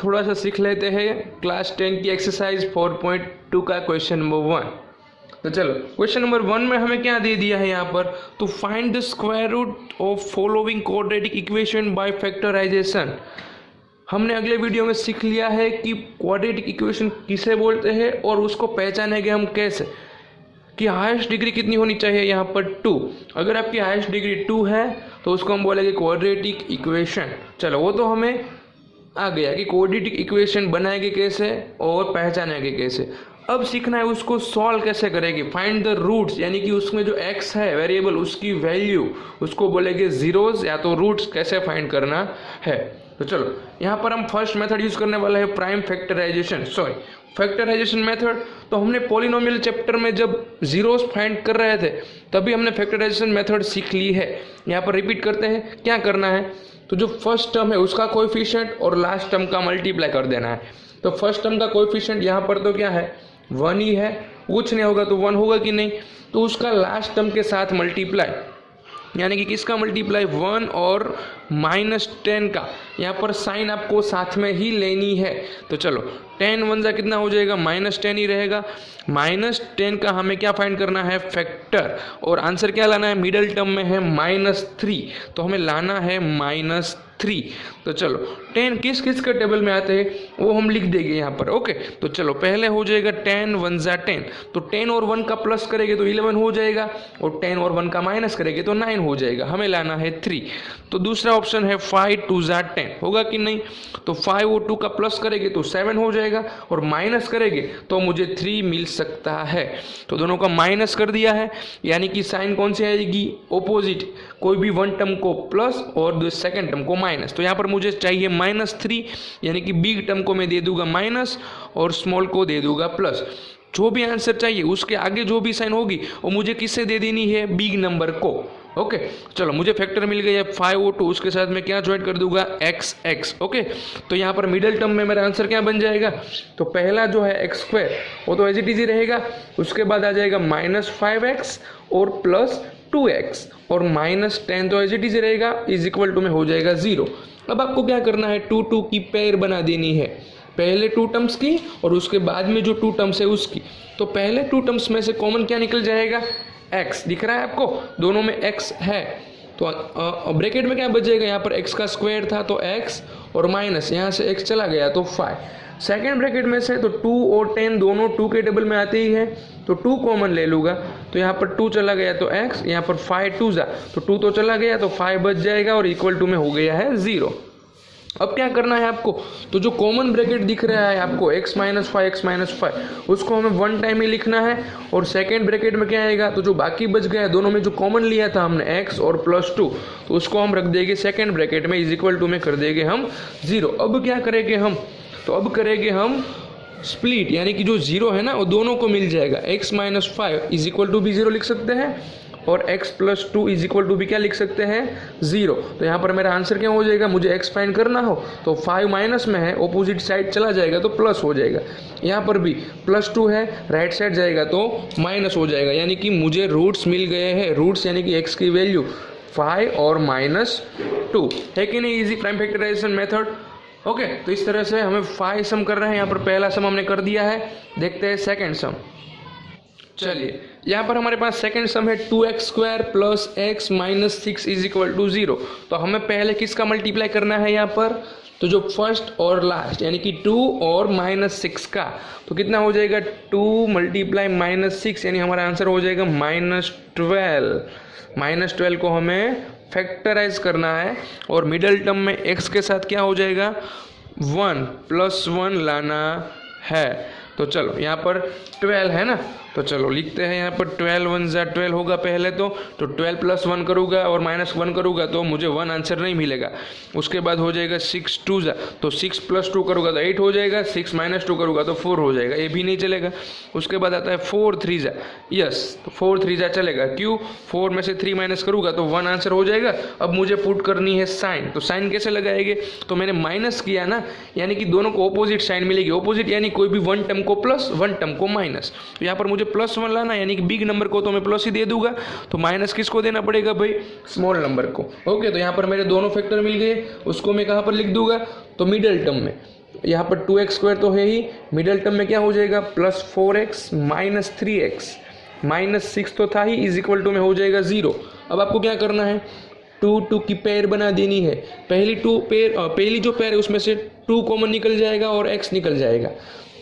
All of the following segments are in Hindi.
थोड़ा सा सीख लेते हैं क्लास 10 की एक्सरसाइज 4.2 का क्वेश्चन नंबर 1। तो चलो क्वेश्चन नंबर 1 में हमें क्या दे दिया है यहाँ पर, तो find the square root of following quadratic equation by factorisation. हमने अगले वीडियो में सीख लिया है कि क्वाड्रेटिक इक्वेशन किसे बोलते हैं और उसको पहचानेंगे हम कैसे, कि हाईएस्ट डिग्री कितनी होनी चाहिए यहाँ पर 2। अगर आपकी हाईएस्ट डिग्री 2 है तो उसको हम बोलेंगे क्वाड्रेटिक इक्वेशन। चलो वो तो हमें आ गया कि क्वाड्रेटिक इक्वेशन बनाएंगे कैसे और पहचानेंगे कैसे। अब सीखना है उसको सॉल्व कैसे करेंगे। फाइंड द रूट्स, यानी कि उसमें जो x है वेरिएबल उसकी वैल्यू उसको बोलेंगे जीरोस या तो रूट्स कैसे फाइंड करना है। तो चलो यहाँ पर हम फर्स्ट मेथड यूज करने वाला है प्राइम फैक्टराइजेशन, फैक्टराइजेशन मेथड। तो हमने पॉलिनोमियल चैप्टर में जब जीरोस फाइंड कर रहे थे तभी हमने फैक्टराइजेशन मेथड सीख ली है। यहाँ पर रिपीट करते हैं क्या करना है, तो जो फर्स्ट टर्म है उसका कोएफिशिएंट और लास्ट टर्म का मल्टीप्लाई कर देना है। तो फर्स्ट टर्म का कोएफिशिएंट यहाँ पर तो क्या है 1 ही है, कुछ नहीं होगा तो 1 होगा कि नहीं, तो उसका लास्ट टर्म के साथ मल्टीप्लाई, यानी कि किसका मल्टीप्लाई 1 और -10 का। यहाँ पर साइन आपको साथ में ही लेनी है। तो चलो 10 1 जा कितना हो जाएगा -10 ही रहेगा। -10 का हमें क्या फाइंड करना है फैक्टर, और आंसर क्या लाना है, मिडल टर्म में है -3, तो हमें लाना है -3। तो चलो 10 किस किस के टेबल में आते हैं वो हम लिख देंगे यहाँ पर। ओके तो चलो पहले हो जाएगा 10 1 जा 10, तो 10 और 1 का प्लस करेंगे तो 11 हो जाएगा, और 10 और 1 का माइनस करेंगे तो 9 हो जाएगा। हमें लाना है 3। तो दूसरा ऑप्शन है 5 2 जा 10, होगा कि नहीं, तो 5 और 2 का प्लस करेंगे तो 7 हो जाएगा, और माइनस करेंगे तो मुझे 3 मिल सकता है। तो दोनों का माइनस कर दिया है, यानी कि साइन कौन सी आएगी, ऑपोजिट, कोई भी वन टर्म को प्लस और सेकेंड टर्म को माइनस। तो यहाँ पर मुझे चाहिए -3, यानी कि बिग टर्म को मैं दे दूंगा माइनस और स्मॉल को दे दूंगा प्लस। जो भी आंसर चाहिए उसके आगे जो भी साइन होगी वो मुझे किससे दे देनी है, बिग नंबर को। ओके चलो मुझे फैक्टर मिल गया 5 और 2, उसके साथ मैं क्या ज्वाइन कर दूंगा x। ओके तो यहाँ पर मिडिल टर्म में मेरा आंसर क्या बन जाएगा, तो पहला जो है x² वो तो एज इट इज ही रहेगा, उसके बाद आ जाएगा -5x और +2x, और -10 तो एज इट इज रहेगा, इज इक्वल टू में हो जाएगा 0। अब आपको क्या करना है, 2 2 की पेयर बना देनी है, पहले 2 टर्म्स की और उसके बाद में जो 2 टर्म्स है उसकी। तो पहले 2 टर्म्स में से कॉमन क्या निकल जाएगा, x दिख रहा है आपको, दोनों में x है, तो ब्रैकेट में क्या बच जाएगा, यहाँ पर x का स्क्वायर था तो x, और माइनस यहाँ से x चला गया तो 5। सेकेंड ब्रैकेट में से तो 2 और 10 दोनों 2 के टेबल में आते ही है, तो 2 कॉमन ले लूँगा, तो यहाँ पर 2 चला गया तो x, यहाँ पर 5 2 जा, तो 2 तो चला गया तो 5 बच जाएगा, और इक्वल टू में हो गया है 0। अब क्या करना है आपको, तो जो कॉमन ब्रैकेट दिख रहा है आपको x -5 उसको हमें 1 टाइम ही लिखना है, और सेकेंड ब्रैकेट में क्या आएगा, तो जो बाकी बच गया दोनों में जो कॉमन लिया था हमने x और +2, तो उसको हम रख देंगे सेकेंड ब्रैकेट में, इज इक्वल टू में कर देंगे हम 0। अब क्या करेंगे हम, तो अब करेंगे हम स्प्लिट, यानी कि जो 0 है ना वो दोनों को मिल जाएगा, x -5 इज इक्वल टू भी 0 लिख सकते हैं, और x +2 इज इक्वल टू भी क्या लिख सकते हैं 0। तो यहाँ पर मेरा आंसर क्या हो जाएगा, मुझे x फाइंड करना हो तो 5 माइनस में है, ऑपोजिट साइड चला जाएगा तो प्लस हो जाएगा। यहाँ पर भी +2 है, राइट साइड जाएगा तो माइनस हो जाएगा, यानी कि मुझे रूट्स मिल गए हैं। रूट्स यानी कि x की वैल्यू 5 और -2 है कि नहीं, easy prime factorisation method. Okay तो इस तरह से हमें 5 सम कर रहे हैं। यहाँ पर पहला सम हमने कर दिया है, देखते हैं सेकेंड सम। चलिए यहाँ पर हमारे पास सेकंड सम है 2x² + x - 6 is equal to 0। तो हमें पहले किसका मल्टीप्लाई करना है यहाँ पर, तो जो फर्स्ट और लास्ट यानी कि 2 और -6 का, तो कितना हो जाएगा 2 × -6, यानी हमारा आंसर हो जाएगा -12। -12 को हमें फैक्टराइज करना है, और मिडल टर्म में x के साथ क्या हो जाएगा 1 + 1 लाना है। तो चलो यहाँ पर 12 है ना, तो चलो लिखते हैं यहाँ पर 12 1 जा 12 होगा पहले तो 12 + 1 करूँगा और -1 करूँगा तो मुझे 1 आंसर नहीं मिलेगा। उसके बाद हो जाएगा 6 2 जा, तो 6 + 2 करूँगा तो 8 हो जाएगा, 6 - 2 करूँगा तो 4 हो जाएगा, ये भी नहीं चलेगा। उसके बाद आता है 4 3 जा, यस तो 4 3 जा चलेगा, क्यों 4 में से 3 माइनस करूँगा तो 1 आंसर हो जाएगा। अब मुझे पुट करनी है साइन, तो साइन कैसे लगाएंगे, तो मैंने माइनस किया ना, यानी कि दोनों को ऑपोजिट साइन मिलेगी। ऑपोजिट यानी कोई भी 1 टर्म को प्लस 1 टर्म को माइनस, तो यहाँ पर मुझे +1 लाना, यानी कि बिग नंबर को तो मैं प्लस ही दे दूंगा, तो माइनस किसको देना पड़ेगा भाई, स्मॉल नंबर को। ओके तो यहाँ पर मेरे दोनों फैक्टर मिल गए, उसको मैं कहाँ पर लिख दूंगा, तो मिडल टर्म में। यहाँ पर 2x² तो है ही, मिडल टर्म में क्या हो जाएगा +4x माइनस 3x माइनस 6 तो था ही, इज इक्वल टू में हो जाएगा 0। अब आपको क्या करना है, 2 की पेयर बना देनी है। पहली जो पेयर है उसमें से 2 कॉमन निकल जाएगा और x निकल जाएगा।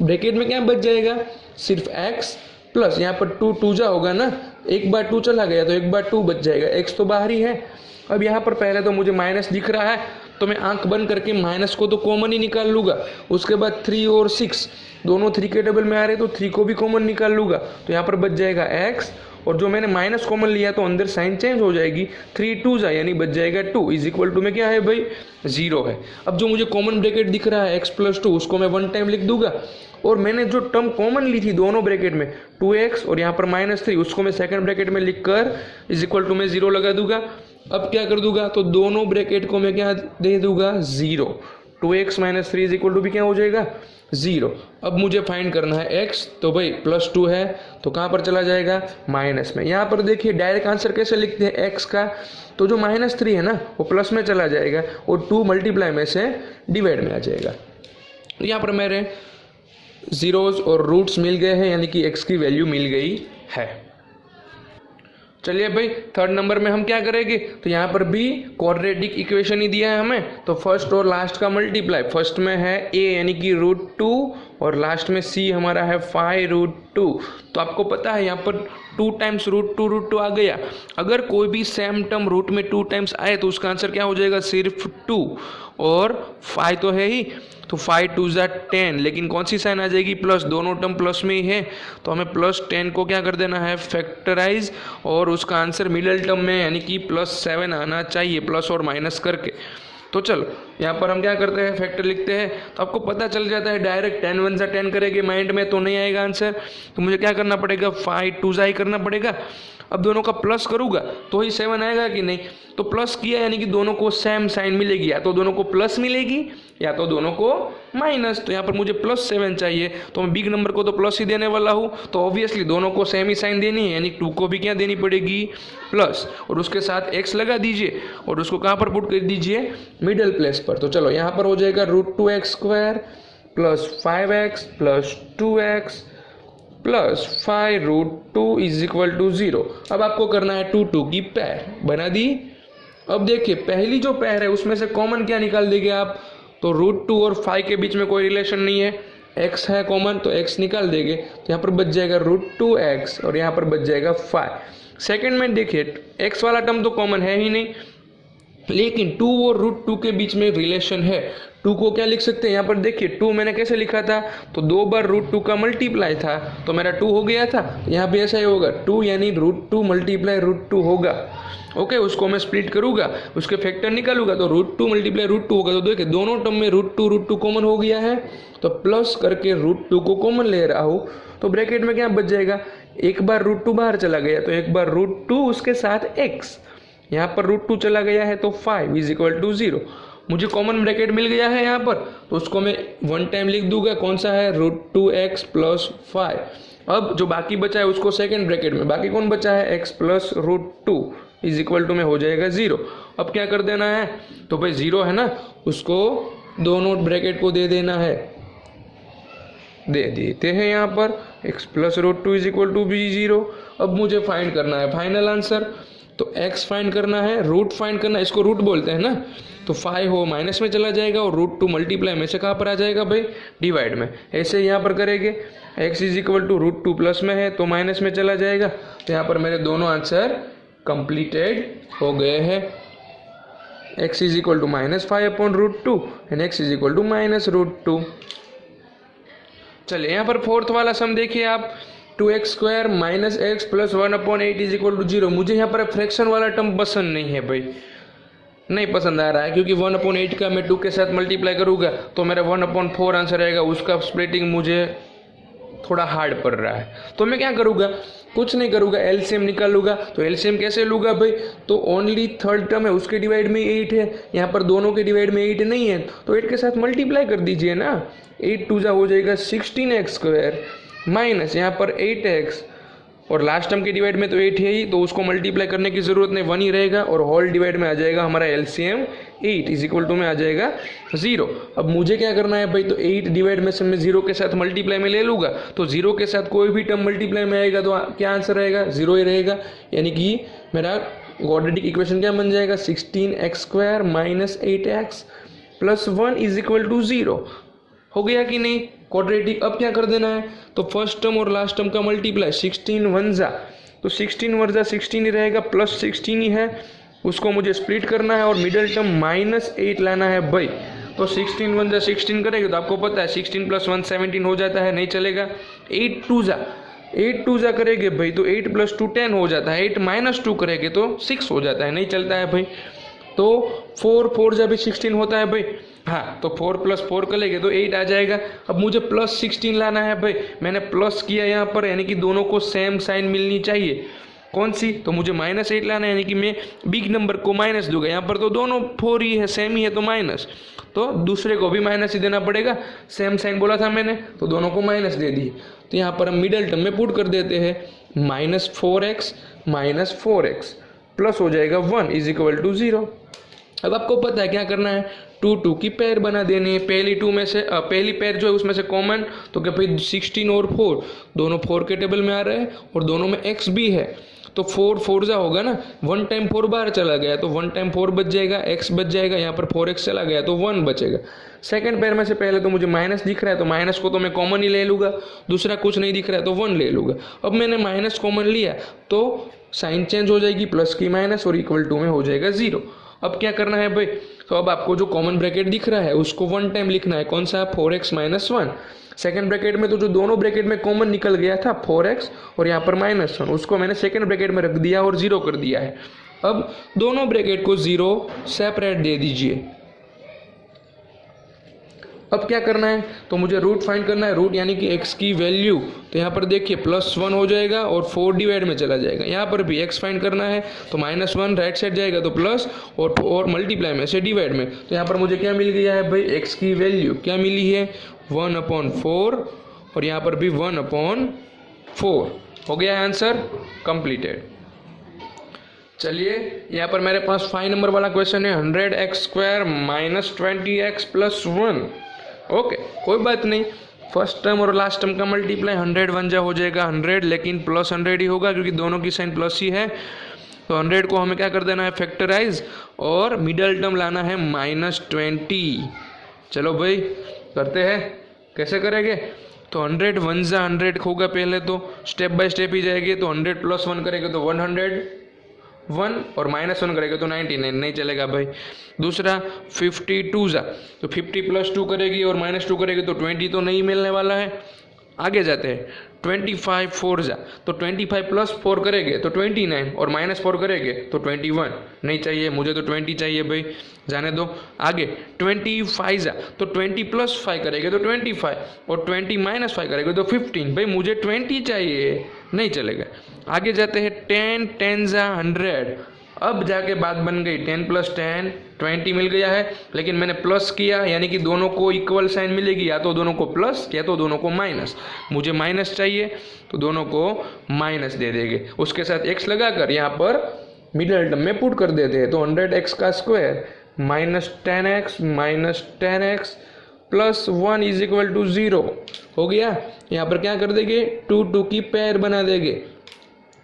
ब्रैकेट में क्या बच जाएगा, सिर्फ x प्लस यहाँ पर 2 जा होगा ना, एक बार 2 चला गया तो एक बार 2 बच जाएगा, x तो बाहर ही है। अब यहाँ पर पहले तो मुझे माइनस दिख रहा है तो मैं आंख बंद करके माइनस को तो कॉमन ही निकाल लूँगा। उसके बाद 3 और 6 दोनों 3 के टेबल में आ रहे तो 3 को भी कॉमन निकाल लूँगा, तो यहाँ पर बच जाएगा x, और जो मैंने माइनस कॉमन लिया तो अंदर साइन चेंज हो जाएगी, 3 2 जा यानी बच जाएगा 2 इज इक्वल टू में क्या है भाई 0 है। अब जो मुझे कॉमन ब्रैकेट दिख रहा है x + 2 उसको मैं 1 टाइम लिख दूंगा, और मैंने जो टर्म कॉमन ली थी दोनों ब्रैकेट में 2x और यहाँ पर -3 उसको मैं सेकंड ब्रैकेट में लिख कर इज इक्वल टू में 0 लगा दूंगा। अब क्या कर दूंगा, तो दोनों ब्रैकेट को मैं क्या दे दूंगा 0, 2x - 3 इज इक्वल टू भी क्या हो जाएगा 0। अब मुझे फाइंड करना है x, तो भाई +2 है तो कहाँ पर चला जाएगा माइनस में। यहाँ पर देखिए डायरेक्ट आंसर कैसे लिखते हैं x का, तो जो -3 है ना वो प्लस में चला जाएगा और 2 मल्टीप्लाई में से डिवाइड में आ जाएगा। तो यहाँ पर मेरे जीरोस और रूट्स मिल गए हैं, यानी कि x की वैल्यू मिल गई है। चलिए भाई थर्ड नंबर में हम क्या करेंगे, तो यहाँ पर भी क्वाड्रेटिक इक्वेशन ही दिया है हमें, तो फर्स्ट और लास्ट का मल्टीप्लाई। फर्स्ट में है a यानी कि √2 और लास्ट में c हमारा है 5√2। तो आपको पता है यहाँ पर 2 टाइम्स √2 आ गया। अगर कोई भी सेम टर्म रूट में 2 टाइम्स आए तो उसका आंसर क्या हो जाएगा सिर्फ 2, और 5 तो है ही, तो 5 2 = 10, लेकिन कौन सी साइन आ जाएगी प्लस, दोनों टर्म प्लस में ही है तो हमें +10 को क्या कर देना है फैक्टराइज, और उसका आंसर मिडल टर्म में यानी कि +7 आना चाहिए प्लस और माइनस करके। तो चलो यहाँ पर हम क्या करते हैं फैक्टर लिखते हैं, तो आपको पता चल जाता है डायरेक्ट 10 1 = 10 करेंगे माइंड में तो नहीं आएगा आंसर, तो मुझे क्या करना पड़ेगा 5 2 ही करना पड़ेगा। अब दोनों का प्लस करूँगा तो ही 7 आएगा कि नहीं, तो प्लस किया यानी कि दोनों को सेम साइन मिलेगी, या तो दोनों को प्लस मिलेगी या तो दोनों को माइनस। तो यहाँ पर मुझे +7 चाहिए तो मैं बिग नंबर को तो प्लस ही देने वाला हूँ, तो ऑब्वियसली दोनों को सेम ही साइन देनी है, यानी 2 को भी क्या देनी पड़ेगी प्लस, और उसके साथ x लगा दीजिए और उसको कहाँ पर पुट कर दीजिए मिडल प्लेस पर। तो चलो यहाँ पर हो जाएगा √2x² + 5x + 2x + 5√2 is equal to 0। अब आपको करना है 2 2 की पैर बना दी। अब देखिए पहली जो पैर है उसमें से कॉमन क्या निकाल देंगे आप, तो √2 और 5 के बीच में कोई रिलेशन नहीं है, x है कॉमन तो x निकाल देंगे, तो यहाँ पर बच जाएगा √2x और यहाँ पर बच जाएगा 5। सेकंड में देखिए x वाला टर्म तो कॉमन है ही नहीं, लेकिन 2 और √2 के बीच में रिलेशन है। 2 को क्या लिख सकते हैं, यहाँ पर देखिए 2 मैंने कैसे लिखा था, तो 2 बार √2 का मल्टीप्लाई था तो मेरा 2 हो गया था, यहाँ पे ऐसा ही होगा 2 यानी √2 × √2 होगा। ओके, उसको मैं स्प्लिट करूँगा, उसके फैक्टर निकालूंगा तो √2 × √2 होगा। तो देखिए दोनों टर्म में √2 कॉमन हो गया है, तो प्लस करके √2 को कॉमन ले रहा हूँ, तो ब्रैकेट में क्या बच जाएगा, एक बार √2 बाहर चला गया तो एक बार √2 उसके साथ x, यहाँ पर √2 चला गया है तो 5 = 0। मुझे कॉमन ब्रैकेट मिल गया है यहाँ पर, तो उसको मैं 1 टाइम लिख दूंगा, कौन सा है √2x + 5। अब जो बाकी बचा है उसको सेकंड ब्रैकेट में, बाकी कौन बचा है x + √2 इज इक्वल टू में हो जाएगा 0। अब क्या कर देना है, तो भाई 0 है ना, उसको दोनों ब्रैकेट को दे देना है, दे देते हैं यहाँ पर x + √2 इज इक्वल टू भी 0। अब मुझे फाइंड करना है फाइनल आंसर, तो x फाइंड करना है, रूट फाइंड करना है, इसको रूट बोलते हैं ना, तो 5 हो माइनस में चला जाएगा और √2 मल्टीप्लाई में से कहाँ पर आ जाएगा भाई डिवाइड में। ऐसे यहाँ पर करेंगे x = √2 प्लस में है तो माइनस में चला जाएगा, तो यहाँ पर मेरे दोनों आंसर कंप्लीटेड हो गए हैं। x = -5/√2 and x = -√2। चलिए यहाँ पर फोर्थ वाला सम देखिए आप, 2x² - x + 1/8 = 0। मुझे यहाँ पर फ्रैक्शन वाला टर्म पसंद नहीं है भाई, नहीं पसंद आ रहा है, क्योंकि 1/8 का मैं 2 के साथ मल्टीप्लाई करूँगा तो मेरा 1/4 आंसर आएगा, उसका स्प्लिटिंग मुझे थोड़ा हार्ड पड़ रहा है। तो मैं क्या करूँगा, कुछ नहीं करूँगा, एलसीएम निकालूंगा। तो एलसीएम कैसे लूँगा भाई, तो ओनली थर्ड टर्म है उसके डिवाइड में 8 है, यहाँ पर दोनों के डिवाइड में 8 नहीं है, तो 8 के साथ मल्टीप्लाई कर दीजिए ना, 8 2 हो जाएगा 16x² माइनस यहाँ पर 8x, और लास्ट टर्म के डिवाइड में तो 8 है ही, तो उसको मल्टीप्लाई करने की ज़रूरत नहीं, 1 ही रहेगा, और होल डिवाइड में आ जाएगा हमारा एलसीएम 8 इज इक्वल टू में आ जाएगा 0। अब मुझे क्या करना है भाई, तो 8 डिवाइड में से मैं 0 के साथ मल्टीप्लाई में ले लूँगा, तो 0 के साथ कोई भी टर्म मल्टीप्लाई में आएगा तो क्या आंसर रहेगा, 0 ही रहेगा। यानी कि मेरा क्वाड्रेटिक इक्वेशन क्या बन जाएगा, 16x² minus 8x plus 1 is equal to 0। हो गया कि नहीं क्वाड्रेटिक। अब क्या कर देना है, तो फर्स्ट टर्म और लास्ट टर्म का मल्टीप्लाई, 16 1 जा तो 16 1 जा 16 ही रहेगा, प्लस 16 ही है, उसको मुझे स्प्लिट करना है और मिडल टर्म -8 लाना है भाई। तो 16 1 जा 16 करेंगे तो आपको पता है 16 + 1 17 हो जाता है, नहीं चलेगा। 8 2 जा करेंगे भाई तो 8 + 2 10 हो जाता है, 8 - 2 करेंगे तो 6 हो जाता है, नहीं चलता है भाई। तो 4 जा भी 16 होता है भाई, हाँ तो 4 + 4 करेंगे तो 8 आ जाएगा। अब मुझे +16 लाना है भाई, मैंने प्लस किया यहाँ पर, यानी कि दोनों को सेम साइन मिलनी चाहिए। कौन सी, तो मुझे -8 लाना है, यानी कि मैं बिग नंबर को माइनस दूंगा। यहाँ पर तो दोनों 4 ही है, सेम ही है, तो माइनस, तो दूसरे को भी माइनस ही देना पड़ेगा। सेम साइन बोला था मैंने, तो दोनों को माइनस दे दिए। तो यहाँ पर हम मिडल टर्म में पुट कर देते हैं, -4x - 4x प्लस हो जाएगा 1 इज इक्वल टू 0। अब आपको पता है क्या करना है, 2 की पेयर बना देनी है। पहली पेयर जो है उसमें से कॉमन, तो क्या भाई 16 और 4 दोनों 4 के टेबल में आ रहे हैं और दोनों में x भी है, तो 4 4 जा होगा ना, 1 टाइम 4 बाहर चला गया तो 1 टाइम 4 बच जाएगा, x बच जाएगा, यहाँ पर 4x चला गया तो 1 बचेगा। सेकंड पेयर में से पहले तो मुझे माइनस दिख रहा है, तो माइनस को तो मैं कॉमन ही ले लूँगा, दूसरा कुछ नहीं दिख रहा है तो 1 ले लूँगा। अब मैंने माइनस कॉमन लिया तो साइन चेंज हो जाएगी, प्लस की माइनस और इक्वल टू में हो जाएगा 0। अब क्या करना है भाई, तो अब आपको जो कॉमन ब्रैकेट दिख रहा है उसको 1 टाइम लिखना है, कौन सा, 4x - 1। सेकंड ब्रैकेट में तो जो दोनों ब्रैकेट में कॉमन निकल गया था 4x और यहाँ पर -1, उसको मैंने सेकंड ब्रैकेट में रख दिया और 0 कर दिया है। अब दोनों ब्रैकेट को 0 सेपरेट दे दीजिए। अब क्या करना है, तो मुझे रूट फाइंड करना है, रूट यानी कि x की वैल्यू। तो यहाँ पर देखिए +1 हो जाएगा और 4 डिवाइड में चला जाएगा। यहाँ पर भी x फाइंड करना है, तो -1 राइट साइड जाएगा तो प्लस और मल्टीप्लाई में से डिवाइड में। तो यहाँ पर मुझे क्या मिल गया है भाई, x की वैल्यू क्या मिली है, 1/4 और यहाँ पर भी 1/4 हो गया आंसर कंप्लीटेड। चलिए यहाँ पर मेरे पास 5 नंबर वाला क्वेश्चन है, 100x² - 20x + 1। ओके कोई बात नहीं, फर्स्ट टर्म और लास्ट टर्म का मल्टीप्लाई 100 1 जा हो जाएगा 100, लेकिन +100 ही होगा क्योंकि दोनों की साइन प्लस ही है। तो 100 को हमें क्या कर देना है, फैक्टराइज, और मिडल टर्म लाना है -20। चलो भाई करते हैं, कैसे करेंगे, तो 100 1 जा 100 होगा, पहले तो स्टेप बाय स्टेप ही जाएंगे। तो 100 + 1 करेंगे तो 101 और -1 करेंगे तो 99, नहीं चलेगा भाई। दूसरा 52 जा, तो 50 + 2 करेगी और -2 करेगी तो 20 तो नहीं मिलने वाला है। आगे जाते हैं, 25 4 जा, तो 25 + 4 करेंगे तो 29 और -4 करेंगे तो 21, नहीं चाहिए, मुझे तो 20 चाहिए भाई, जाने दो। आगे 25 जा, तो 20 + 5 करेंगे तो 25 और 20 - 5 करेंगे तो 15, भाई मुझे 20 चाहिए, नहीं चलेगा। आगे जाते हैं 10 10 जा 100, अब जाके बात बन गई, 10 + 10 20 मिल गया है, लेकिन मैंने प्लस किया, यानी कि दोनों को इक्वल साइन मिलेगी, या तो दोनों को प्लस या तो दोनों को माइनस। मुझे माइनस चाहिए तो दोनों को माइनस दे देंगे, उसके साथ x लगाकर यहाँ पर मिडल टर्म में पुट कर देते हैं। तो 100x² -10x - 10x + 1 is equal to 0 हो गया। यहाँ पर क्या कर देंगे, 2 की पेयर बना देंगे।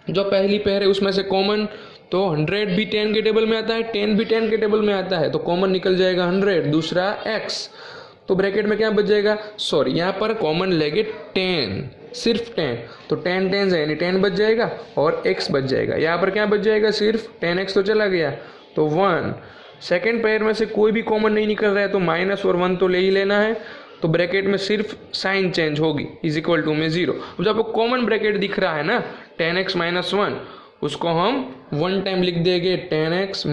जो पहली पेयर है उसमें से कॉमन, तो 100 भी 10 के टेबल में आता है, 10 भी 10 के टेबल में आता है, तो कॉमन निकल जाएगा 100, दूसरा x, तो ब्रैकेट में क्या बच जाएगा, सॉरी यहाँ पर कॉमन लेंगे 10, सिर्फ 10, तो 10 10 है यानी 10 बच जाएगा और x बच जाएगा। यहाँ पर क्या बच जाएगा, सिर्फ 10x तो चला गया तो 1। सेकेंड पेयर में से कोई भी कॉमन नहीं निकल रहा है तो माइनस और 1 तो ले ही लेना है, तो ब्रैकेट में सिर्फ साइन चेंज होगी, इज इक्वल टू में 0। अब जब आपको कॉमन ब्रैकेट दिख रहा है ना 10x - 1, उसको हम 1 टाइम लिख देंगे 10x -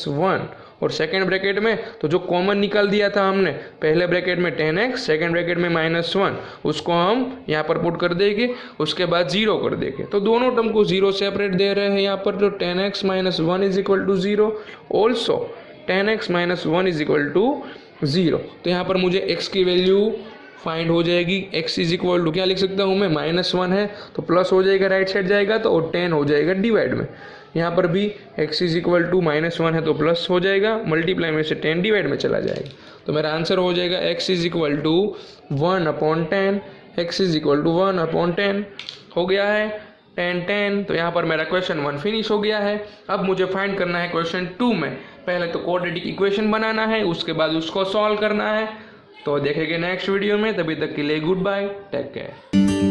1, और सेकेंड ब्रैकेट में तो जो कॉमन निकाल दिया था हमने पहले ब्रैकेट में 10x, सेकेंड ब्रैकेट में -1, उसको हम यहाँ पर पुट कर देंगे, उसके बाद 0 कर देंगे। तो दोनों टर्म को 0 सेपरेट दे रहे हैं यहाँ पर, तो 10x - 1 is equal to 0, also 10x - 1 is equal to 0। तो यहाँ पर मुझे x की वैल्यू फाइंड हो जाएगी। x इज इक्वल टू क्या लिख सकता हूँ मैं, -1 है तो प्लस हो जाएगा, राइट साइड जाएगा तो, और 10 हो जाएगा डिवाइड में। यहाँ पर भी x इज इक्वल टू -1 है तो प्लस हो जाएगा, मल्टीप्लाई में से 10 डिवाइड में चला जाएगा। तो मेरा आंसर हो जाएगा x is equal to 1/10, x is equal to 1/10 हो गया है, 10 तो यहाँ पर मेरा क्वेश्चन 1 फिनिश हो गया है। अब मुझे फाइंड करना है क्वेश्चन 2 में। पहले तो क्वाड्रेटिक इक्वेशन बनाना है, उसके बाद उसको सॉल्व करना है। तो देखेंगे नेक्स्ट वीडियो में, तभी तक के लिए गुड बाय, टेक केयर।